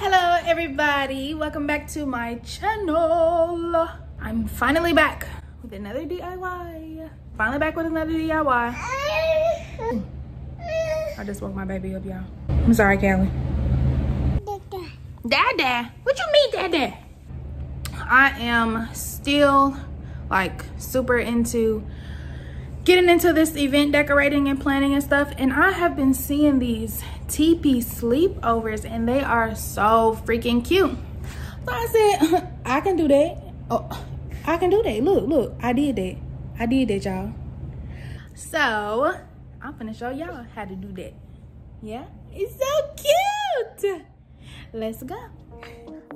Hello everybody, welcome back to my channel. I'm finally back with another DIY. I just woke my baby up, y'all. I'm sorry, Callie. Dada. What you mean, Dada? I am still like super into getting into this event decorating and planning and stuff, and I have been seeing these teepee sleepovers and they are so freaking cute. So I said, I can do that. Oh, I can do that. Look, I did that, y'all. So I'm gonna show y'all how to do that. Yeah, it's so cute. Let's go.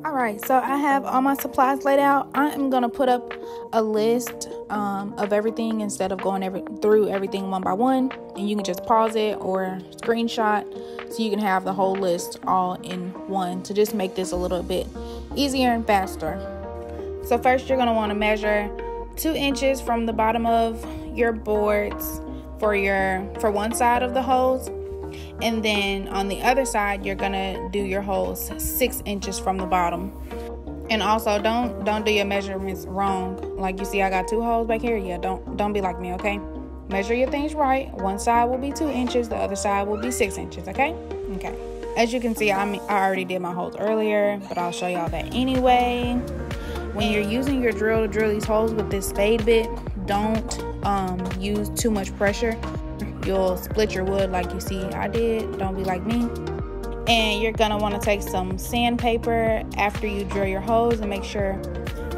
All right, so I have all my supplies laid out. I am gonna put up a list of everything instead of going through everything one by one, and you can just pause it or screenshot so you can have the whole list all in one to just make this a little bit easier and faster. So first you're gonna want to measure 2 inches from the bottom of your boards for one side of the holes. And then on the other side, you're gonna do your holes 6 inches from the bottom. And also don't do your measurements wrong. Like you see, I got 2 holes back here. Yeah, don't be like me, okay? Measure your things right. One side will be 2 inches, the other side will be 6 inches, okay? Okay. As you can see, I already did my holes earlier, but I'll show y'all that anyway. When you're using your drill to drill these holes with this Spade Bit, don't use too much pressure. You'll split your wood like you see I did. Don't be like me. And you're gonna want to take some sandpaper after you drill your holes and make sure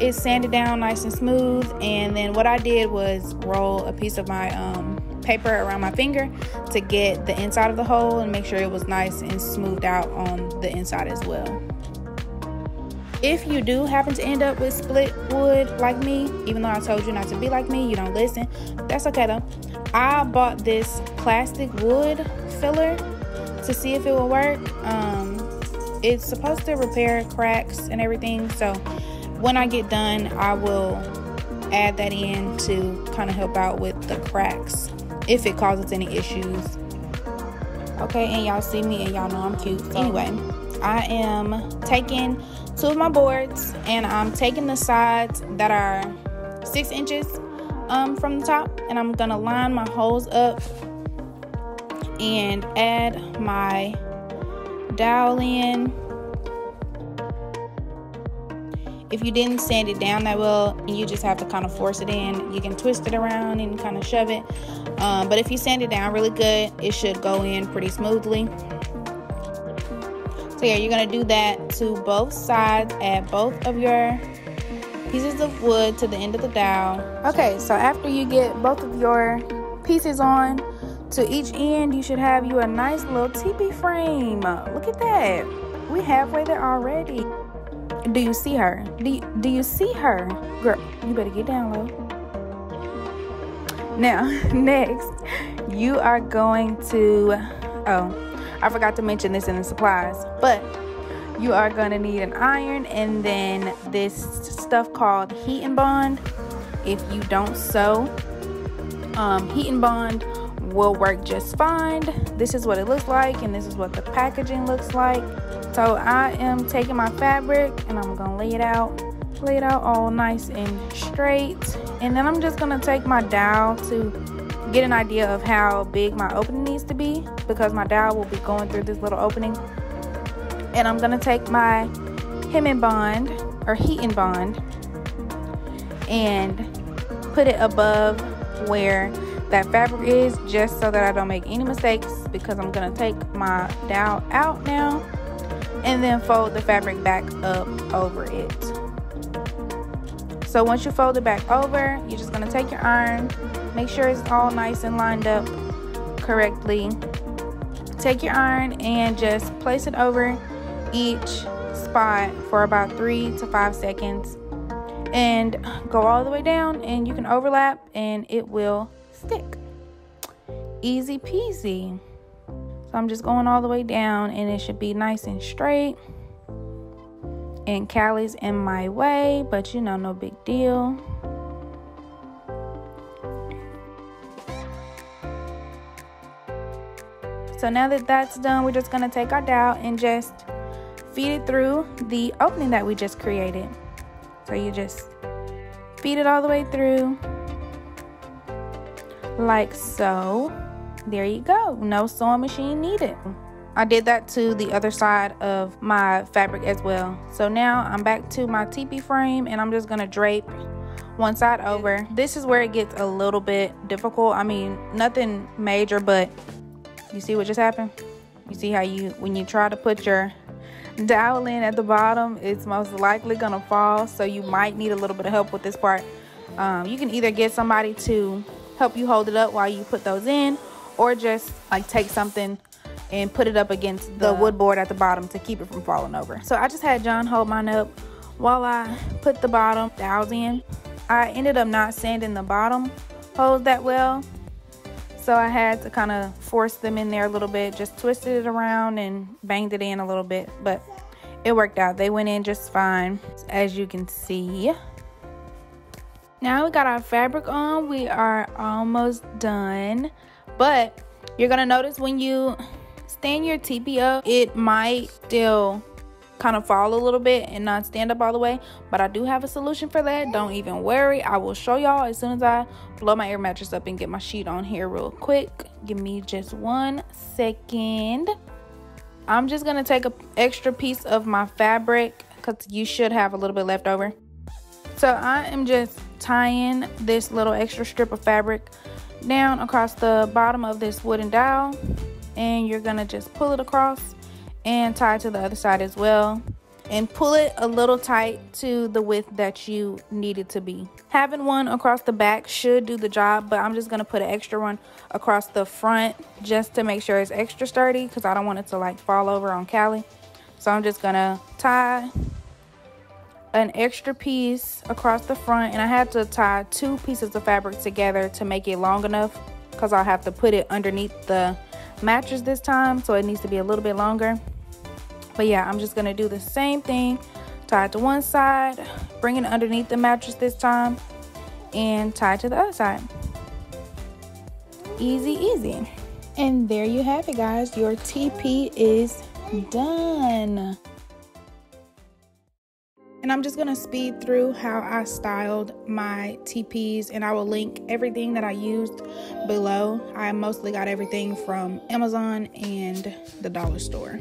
it's sanded down nice and smooth. And then what I did was roll a piece of my paper around my finger to get the inside of the hole and make sure it was nice and smoothed out on the inside as well. If you do happen to end up with split wood like me, even though I told you not to be like me, you don't listen. That's okay though. I bought this plastic wood filler to see if it will work. It's supposed to repair cracks and everything. So when I get done, I will add that in to kind of help out with the cracks if it causes any issues. Okay, and y'all see me and y'all know I'm cute. Anyway, I am taking 2 of my boards and I'm taking the sides that are 6 inches from the top, and I'm gonna line my holes up and add my dowel in. If you didn't sand it down that well and you just have to kind of force it in, you can twist it around and kind of shove it, but if you sand it down really good, it should go in pretty smoothly. So yeah, you're gonna do that to both sides. Add both of your pieces of wood to the end of the dowel. Okay, so after you get both of your pieces on to each end, you should have you a nice little teepee frame. Look at that. We halfway there already. Do you see her? Do you see her? Girl, you better get down low. Now, next, you are going to, I forgot to mention this in the supplies, but you are going to need an iron and then this stuff called heat and bond. If you don't sew, heat and bond will work just fine. This is what it looks like, and this is what the packaging looks like. So I am taking my fabric and I'm going to lay it out all nice and straight. And then I'm just going to take my dowel to get an idea of how big my opening needs to be, because my dowel will be going through this little opening. And I'm gonna take my hem and bond or heat and bond and put it above where that fabric is, just so that I don't make any mistakes, because I'm gonna take my dowel out now and then fold the fabric back up over it. So once you fold it back over, you're just gonna take your iron, make sure it's all nice and lined up correctly. Take your iron and just place it over each spot for about 3 to 5 seconds and go all the way down, and you can overlap and it will stick. Easy peasy. So I'm just going all the way down and it should be nice and straight. And Callie's in my way, but you know, no big deal. So now that that's done, we're just gonna take our dowel and just feed it through the opening that we just created. So you just feed it all the way through, like so. There you go, no sewing machine needed. I did that to the other side of my fabric as well. So now I'm back to my teepee frame, and I'm just gonna drape one side over. This is where it gets a little bit difficult. I mean, nothing major, but you see what just happened? You see how when you try to put your dowel in at the bottom, it's most likely gonna fall. So you might need a little bit of help with this part. You can either get somebody to help you hold it up while you put those in, or just like take something and put it up against the wood board at the bottom to keep it from falling over. So I just had John hold mine up while I put the bottom dowels in. I ended up not sanding the bottom holes that well, so I had to kind of force them in there a little bit, just twisted it around and banged it in a little bit, but it worked out. They went in just fine, as you can see. Now we got our fabric on. We are almost done, but you're gonna notice when you stand your teepee up, it might still kind of fall a little bit and not stand up all the way, but I do have a solution for that. Don't even worry, I will show y'all as soon as I blow my air mattress up and get my sheet on here real quick. Give me just 1 second. I'm just gonna take an extra piece of my fabric because you should have a little bit left over. So I am just tying this little extra strip of fabric down across the bottom of this wooden dowel, and you're gonna just pull it across and tie to the other side as well, and pull it a little tight to the width that you need it to be. Having one across the back should do the job, but I'm just gonna put an extra one across the front just to make sure it's extra sturdy, because I don't want it to like fall over on Callie. So I'm just gonna tie an extra piece across the front, and I had to tie 2 pieces of fabric together to make it long enough, because I'll have to put it underneath the mattress this time, so it needs to be a little bit longer. But yeah, I'm just gonna do the same thing, tie it to one side, bring it underneath the mattress this time, and tie it to the other side. Easy easy. And there you have it, guys, your teepee is done. And I'm just gonna speed through how I styled my teepees, and I will link everything that I used below. I mostly got everything from Amazon and the dollar store.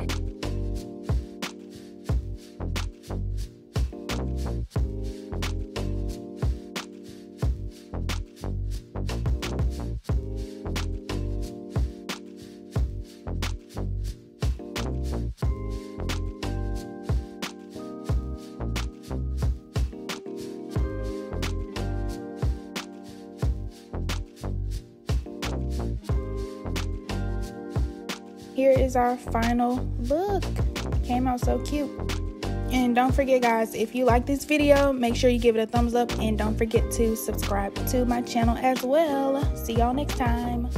Here is our final look. Came out so cute. And don't forget, guys, if you like this video, make sure you give it a thumbs up, and don't forget to subscribe to my channel as well. See y'all next time.